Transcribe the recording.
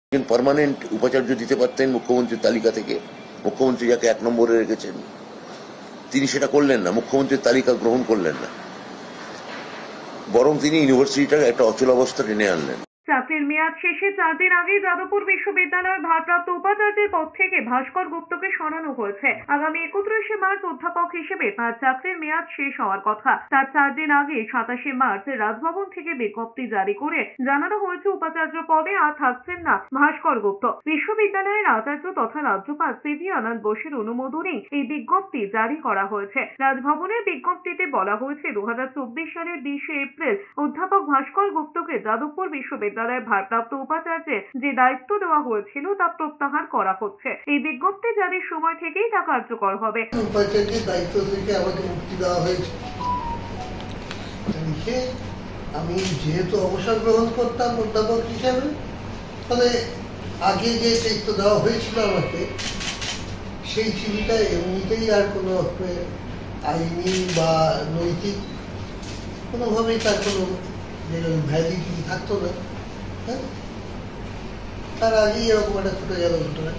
একজন পার্মানেন্ট উপাচার্য দিতে পারতেন মুখ্যমন্ত্রীর তালিকা থেকে। মুখ্যমন্ত্রী যাকে 1 নম্বরে রেখেছেন তিনি সেটা করলেন না, মুখ্যমন্ত্রীর তালিকা গ্রহণ করলেন না, বরং তিনি ইউনিভার্সিটিটার একটা অচলাবস্থা টেনে আনলেন। চাকরির মেয়াদ শেষে 4 দিন আগে যাদবপুর বিশ্ববিদ্যালয়ের ভারপ্রাপ্ত উপাচার্যের পদ থেকে ভাস্কর গুপ্তকে সরানো হয়েছে। আগামী 31শে মার্চ অধ্যাপক হিসেবে তার চাকরির মেয়াদ শেষ হওয়ার কথা। তার 4 দিন আগে 27শে মার্চ রাজভবন থেকে বিজ্ঞপ্তি জারি করে জানানো হয়েছে উপাচার্য পদে আর থাকছেন না ভাস্কর গুপ্ত। বিশ্ববিদ্যালয়ের আচার্য তথা রাজ্যপাল সিভি আনন্দ বোসের অনুমোদনেই এই বিজ্ঞপ্তি জারি করা হয়েছে। রাজভবনের বিজ্ঞপ্তিতে বলা হয়েছে 2024 সালের 20শে এপ্রিল অধ্যাপক ভাস্কর গুপ্তকে যাদবপুর বিশ্ববিদ্যালয়ের ভারপ্রাপ্ত উপাচার্যের যে দায়িত্ব দেওয়া হয়েছিল তা প্রত্যাহার করা হচ্ছে। এই বিজ্ঞপ্তি জারির সময় থেকেই তা কার্যকর হবে। উপাচার্যের দায়িত্ব থেকে আমাকে মুক্তি দেওয়া হয়েছে। আমি যেহেতু অবসর গ্রহণ করতাম অধ্যাপক হিসাবে, ফলে আগে যে দায়িত্ব দেওয়া হয়েছিল আমাকে সেই চিঠিটা এমনিতেই আর কোনো আইনি বা নৈতিক কোনোভাবেই তার কোনো ভ্যালিডিটি থাকতো না। তার আগেই এরকম একটা ঘটে গেল ঘটনা।